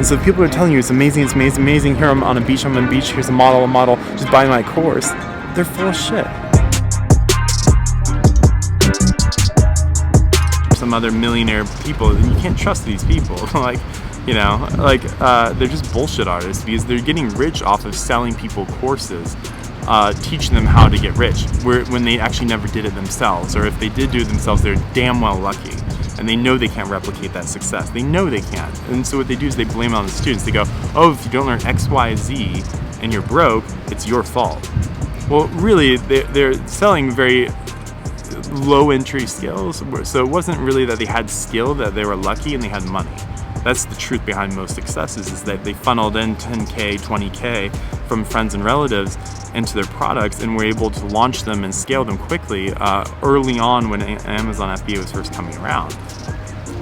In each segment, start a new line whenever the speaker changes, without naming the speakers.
And so people are telling you it's amazing, here I'm on a beach, here's a model, just buy my course. They're full of shit. Some other millionaire people, you can't trust these people. They're just bullshit artists because they're getting rich off of selling people courses, teaching them how to get rich, when they actually never did it themselves, or if they did do it themselves, they're damn well lucky, and they know they can't replicate that success. They know they can't, and so what they do is they blame it on the students. They go, oh, if you don't learn X, Y, Z, and you're broke, it's your fault. Well, really, they're selling very low entry skills, so it wasn't really that they had skill, that they were lucky and they had money. That's the truth behind most successes, is that they funneled in 10K, 20K from friends and relatives into their products and were able to launch them and scale them quickly early on when Amazon FBA was first coming around.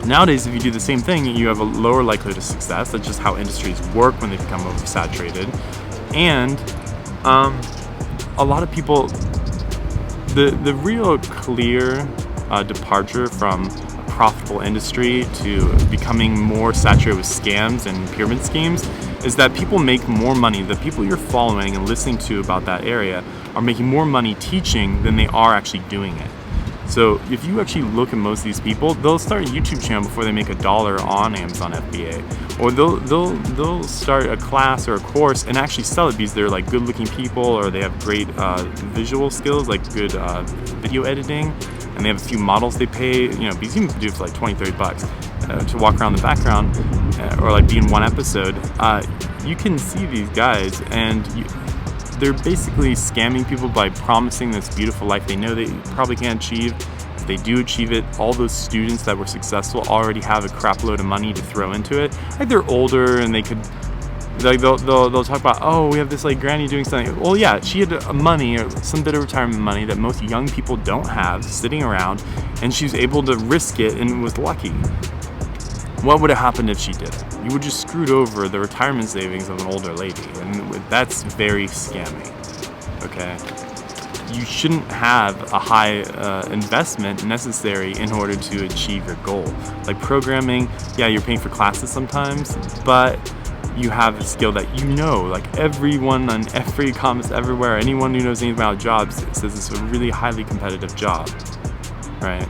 Nowadays, if you do the same thing, you have a lower likelihood of success. That's just how industries work when they become oversaturated. And a lot of people, the real clear departure from a profitable industry to becoming more saturated with scams and pyramid schemes is that people make more money. The people you're following and listening to about that area are making more money teaching than they are actually doing it. So if you actually look at most of these people, they'll start a YouTube channel before they make $1 on Amazon FBA, or they'll start a class or a course and actually sell it because they're like good-looking people, or they have great visual skills, like good video editing, and they have a few models they pay. Because you can do it for like $20-30 to walk around the background, or like be in one episode. You can see these guys, and they're basically scamming people by promising this beautiful life they know they probably can't achieve. If they do achieve it, all those students that were successful already have a crap load of money to throw into it. Like, they're older and they could, like, they'll talk about, oh, we have this like granny doing something. Well, yeah, she had money, or some bit of retirement money that most young people don't have sitting around, and she was able to risk it and was lucky. What would have happened if she didn't? You would just screwed over the retirement savings of an older lady, and that's very scammy, okay? You shouldn't have a high investment necessary in order to achieve your goal. Like programming, yeah, you're paying for classes sometimes, but you have a skill that like everyone on every economist everywhere, anyone who knows anything about jobs says it's a really highly competitive job, right?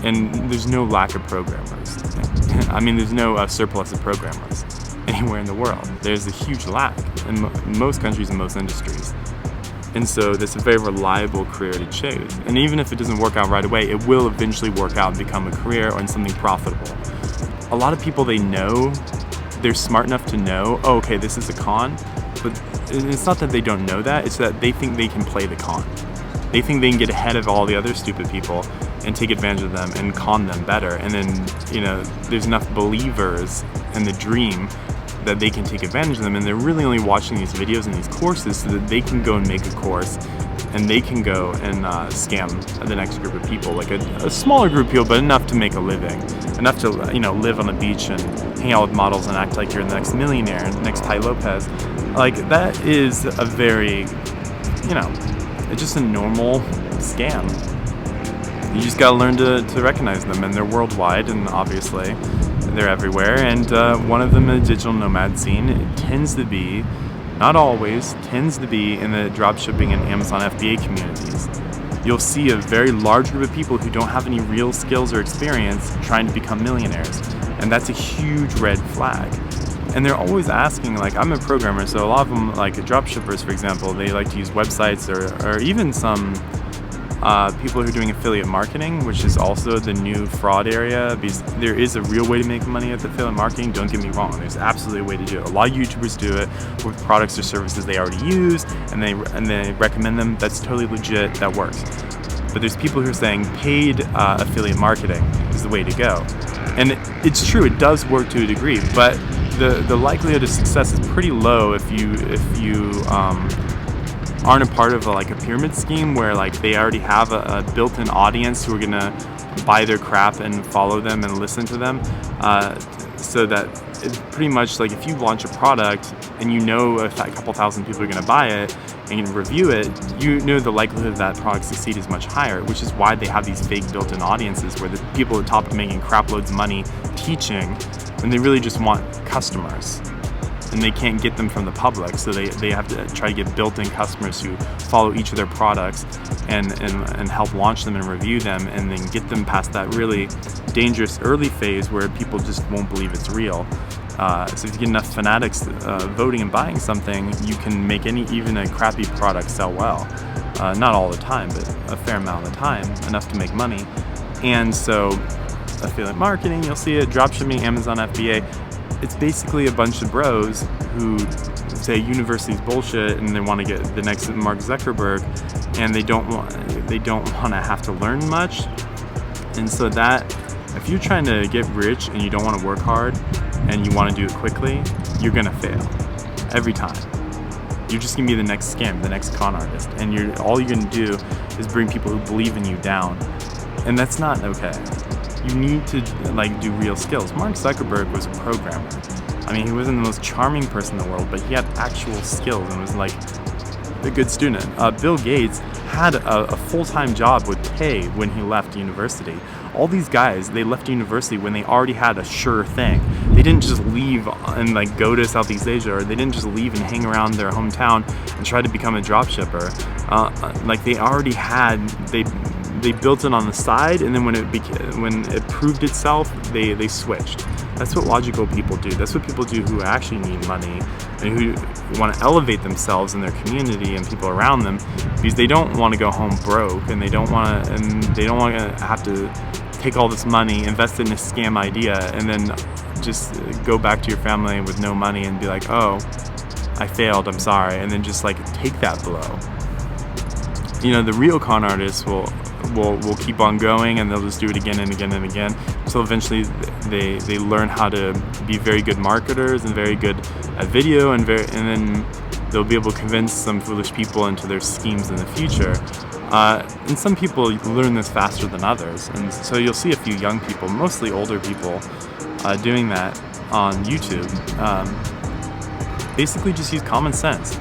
And there's no lack of programmers. There's no surplus of programmers anywhere in the world. There's a huge lack in most countries and most industries. And so that's a very reliable career to choose. And even if it doesn't work out right away, it will eventually work out and become a career or something profitable. A lot of people, they're smart enough to know, oh, okay, this is a con, but it's not that they don't know that, it's that they think they can play the con. They think they can get ahead of all the other stupid people and take advantage of them and con them better. And then, there's enough believers in the dream that they can take advantage of them, and they're really only watching these videos and these courses so that they can go and make a course, and they can go and scam the next group of people, like a smaller group of people, but enough to make a living, enough to live on the beach and hang out with models and act like you're the next millionaire and next Ty Lopez. Like, that is a very, it's just a normal scam. You just gotta learn to recognize them, and they're worldwide, and obviously they're everywhere. And one of them in the digital nomad scene, it tends to be, not always, tends to be in the dropshipping and Amazon FBA communities. You'll see a very large group of people who don't have any real skills or experience trying to become millionaires, and that's a huge red flag. And they're always asking, like, I'm a programmer, so a lot of them, like dropshippers, for example, they like to use websites, or even some people who are doing affiliate marketing, which is also the new fraud area, because there is a real way to make money at affiliate marketing. Don't get me wrong, there's absolutely a way to do it. A lot of YouTubers do it with products or services they already use, and they recommend them. That's totally legit, that works. But there's people who are saying paid affiliate marketing is the way to go. And it's true, it does work to a degree, but the likelihood of success is pretty low if you aren't a part of a pyramid scheme where they already have a built-in audience who are gonna buy their crap and follow them and listen to them. so that it's pretty much like if you launch a product and you know a couple thousand people are going to buy it and review it, you know the likelihood of that product succeed is much higher, which is why they have these fake built-in audiences where the people at the top are making crap loads of money teaching, and they really just want customers. And they can't get them from the public, so they have to try to get built-in customers who follow each of their products and help launch them and review them, and then get them past that really dangerous early phase where people just won't believe it's real. So if you get enough fanatics voting and buying something, you can make even a crappy product sell well. Not all the time, but a fair amount of the time, enough to make money. And so affiliate marketing, you'll see it, dropshipping, Amazon FBA. It's basically a bunch of bros who say university's bullshit and they want to get the next Mark Zuckerberg, and they don't want to have to learn much. And so that if you're trying to get rich and you don't want to work hard and you want to do it quickly, you're gonna fail every time. You're just gonna be the next scam, the next con artist, and all you're gonna do is bring people who believe in you down, and that's not okay. You need to do real skills. Mark Zuckerberg was a programmer. I mean, he wasn't the most charming person in the world, but he had actual skills and was a good student. Bill Gates had a full-time job with pay when he left university. All these guys, they left university when they already had a sure thing. They didn't just leave and go to Southeast Asia, or they didn't just leave and hang around their hometown and try to become a dropshipper. They already had, they built it on the side, and then when it proved itself, they switched. That's what logical people do. That's what people do who actually need money and who want to elevate themselves in their community and people around them, because they don't want to go home broke, and they don't want to have to take all this money, invest it in a scam idea, and then just go back to your family with no money and be like, oh, I failed, I'm sorry, and then just take that blow. The real con artists will keep on going, and they'll just do it again and again and again. So eventually they learn how to be very good marketers and very good at video, and then they'll be able to convince some foolish people into their schemes in the future. And some people learn this faster than others, and so you'll see a few young people, mostly older people, doing that on YouTube. Basically just use common sense.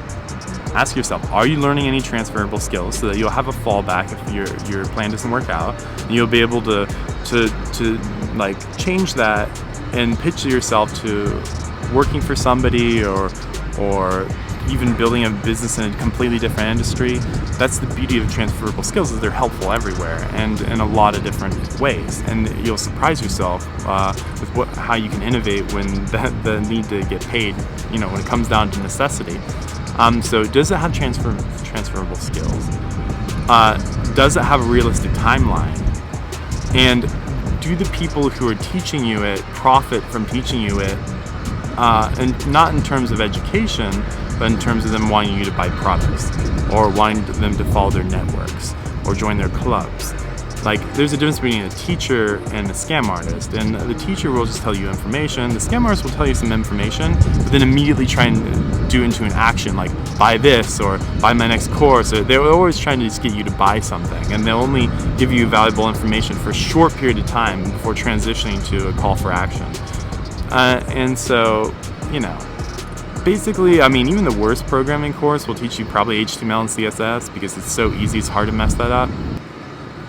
Ask yourself, are you learning any transferable skills so that you'll have a fallback if your plan doesn't work out, and you'll be able to change that and pitch yourself to working for somebody or even building a business in a completely different industry. That's the beauty of transferable skills, is they're helpful everywhere and in a lot of different ways, and you'll surprise yourself with how you can innovate when the need to get paid, when it comes down to necessity. So does it have transferable skills? Does it have a realistic timeline? And do the people who are teaching you it profit from teaching you it, and not in terms of education, but in terms of them wanting you to buy products, or wanting them to follow their networks, or join their clubs? There's a difference between a teacher and a scam artist, and the teacher will just tell you information. The scam artist will tell you some information, but then immediately try and do into an action, buy this, or buy my next course. They're always trying to just get you to buy something, and they'll only give you valuable information for a short period of time before transitioning to a call for action. And so, basically, even the worst programming course will teach you probably HTML and CSS, because it's so easy, it's hard to mess that up.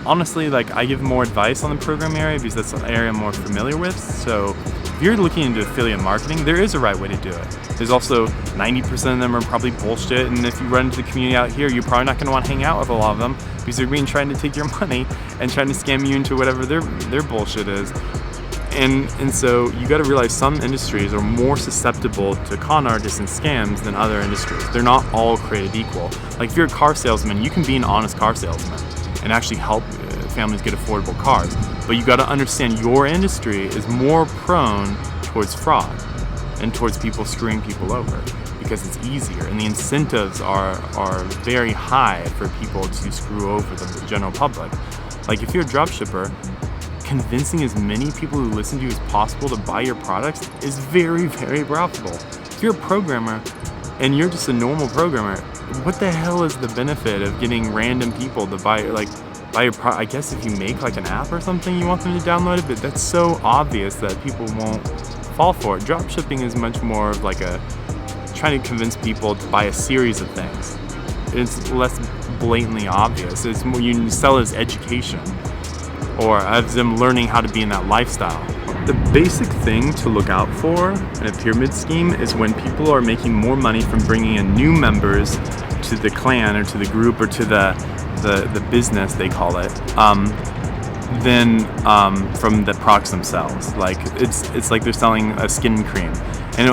Honestly, I give more advice on the programming area because that's an area I'm more familiar with. So if you're looking into affiliate marketing, there is a right way to do it. There's also 90% of them are probably bullshit, and if you run into the community out here, you're probably not going to want to hang out with a lot of them, because they're trying to take your money and trying to scam you into whatever their bullshit is. And so you got to realize some industries are more susceptible to con artists and scams than other industries. They're not all created equal. If you're a car salesman, you can be an honest car salesman and actually help families get affordable cars. But you got to understand your industry is more prone towards fraud and towards people screwing people over, because it's easier, and the incentives are very high for people to screw over the general public. If you're a dropshipper, convincing as many people who listen to you as possible to buy your products is very, very profitable. If you're a programmer and you're just a normal programmer, what the hell is the benefit of getting random people to buy your product? I guess if you make an app or something, you want them to download it, but that's so obvious that people won't fall for it. Drop shipping is much more of like trying to convince people to buy a series of things. It's less blatantly obvious. It's more, you sell as education, or as them learning how to be in that lifestyle. The basic thing to look out for in a pyramid scheme is when people are making more money from bringing in new members to the clan or to the group or to the business, they call it, than from the products themselves. Like it's like they're selling a skin cream, and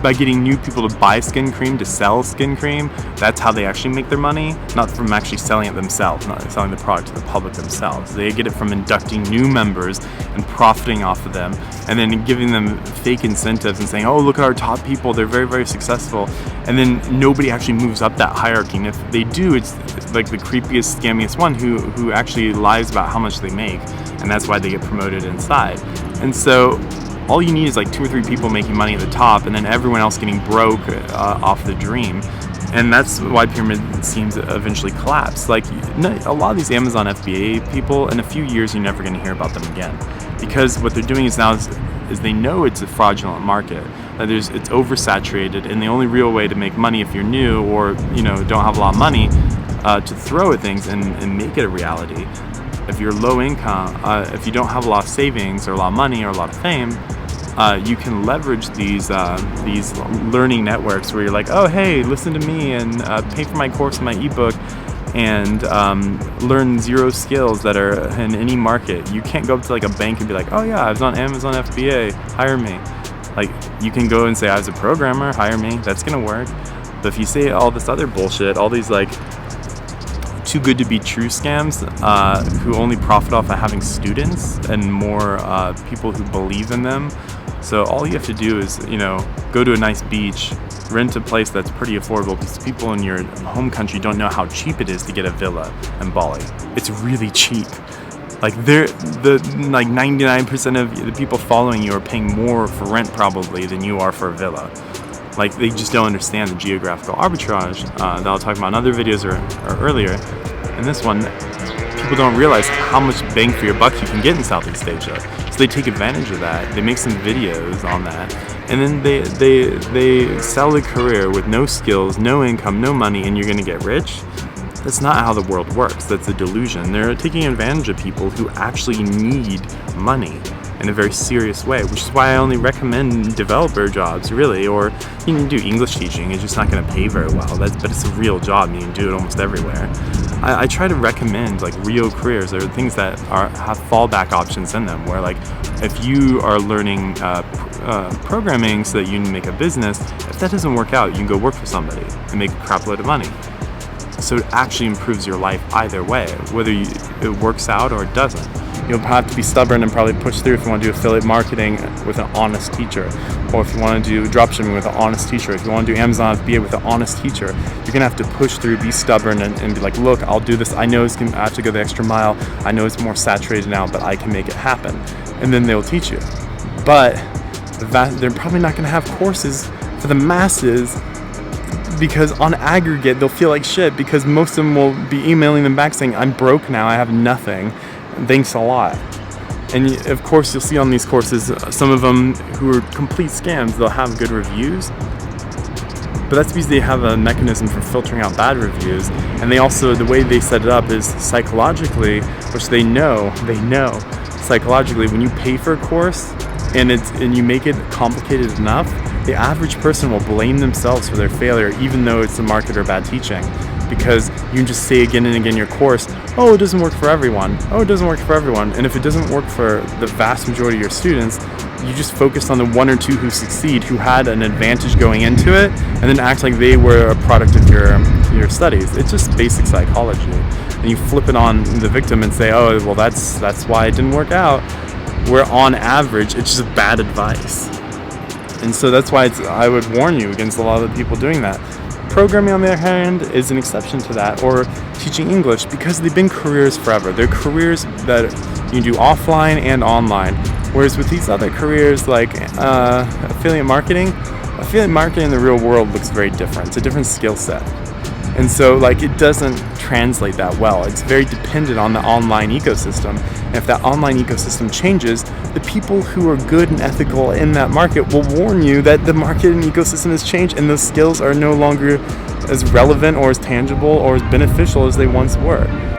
by getting new people to buy skin cream, to sell skin cream, that's how they actually make their money, not from actually selling it themselves, not selling the product to the public themselves. They get it from inducting new members and profiting off of them, and then giving them fake incentives and saying, oh, look at our top people, they're very, very successful. And then nobody actually moves up that hierarchy. And if they do, it's like the creepiest, scammiest one who actually lies about how much they make, and that's why they get promoted inside. And so all you need is like 2 or 3 people making money at the top, and then everyone else getting broke off the dream. And that's why pyramid schemes eventually collapse. Like a lot of these Amazon FBA people, in a few years you're never going to hear about them again, because what they're doing is now is they know it's a fraudulent market, that it's oversaturated, and the only real way to make money if you're new or don't have a lot of money to throw at things and make it a reality. If you're low income, if you don't have a lot of savings or a lot of money or a lot of fame, you can leverage these learning networks where you're like, oh, hey, listen to me and pay for my course and my ebook and learn 0 skills that are in any market. You can't go up to like a bank and be like, oh yeah, I was on Amazon FBA, hire me. Like, you can go and say, I was a programmer, hire me. That's gonna work. But if you say all this other bullshit, all these like too good to be true scams who only profit off of having students and more people who believe in them. So all you have to do is, go to a nice beach, rent a place that's pretty affordable, because people in your home country don't know how cheap it is to get a villa in Bali. It's really cheap. Like 99% of the people following you are paying more for rent probably than you are for a villa. Like, they just don't understand the geographical arbitrage that I'll talk about in other videos or earlier. In this one, people don't realize how much bang for your buck you can get in Southeast Asia. So they take advantage of that. They make some videos on that, and then they sell a career with no skills, no income, no money, and you're going to get rich. That's not how the world works. That's a delusion. They're taking advantage of people who actually need money in a very serious way, which is why I only recommend developer jobs, really, or you can do English teaching. It's just not going to pay very well, but it's a real job, and you can do it almost everywhere. I try to recommend like real careers, or things that have fallback options in them, where like if you are learning programming so that you can make a business, if that doesn't work out, you can go work for somebody and make a crap load of money. So it actually improves your life either way, whether it works out or it doesn't. You'll have to be stubborn and probably push through if you want to do affiliate marketing with an honest teacher, or if you want to do dropshipping with an honest teacher, if you want to do Amazon FBA with an honest teacher. You're going to have to push through, be stubborn, and be like, look, I'll do this. I know I have to go the extra mile. I know it's more saturated now, but I can make it happen. And then they'll teach you. But they're probably not going to have courses for the masses, because on aggregate, they'll feel like shit, because most of them will be emailing them back saying, I'm broke now, I have nothing. Thanks a lot. And of course, you'll see on these courses, some of them who are complete scams, they'll have good reviews, but that's because they have a mechanism for filtering out bad reviews. And they also, the way they set it up is psychologically, which they know psychologically, when you pay for a course and you make it complicated enough, the average person will blame themselves for their failure, even though it's the market or bad teaching. Because you can just say again and again in your course, oh, it doesn't work for everyone. Oh, it doesn't work for everyone. And if it doesn't work for the vast majority of your students, you just focus on the 1 or 2 who succeed, who had an advantage going into it, and then act like they were a product of your studies. It's just basic psychology. And you flip it on the victim and say, oh, well, that's why it didn't work out. Where on average, it's just bad advice. And so that's why I would warn you against a lot of the people doing that. Programming, on the other hand, is an exception to that, or teaching English, because they've been careers forever. They're careers that you can do offline and online. Whereas with these other careers, like affiliate marketing in the real world looks very different. It's a different skill set. And so, like, it doesn't translate that well. It's very dependent on the online ecosystem. if that online ecosystem changes, the people who are good and ethical in that market will warn you that the market and ecosystem has changed and those skills are no longer as relevant or as tangible or as beneficial as they once were.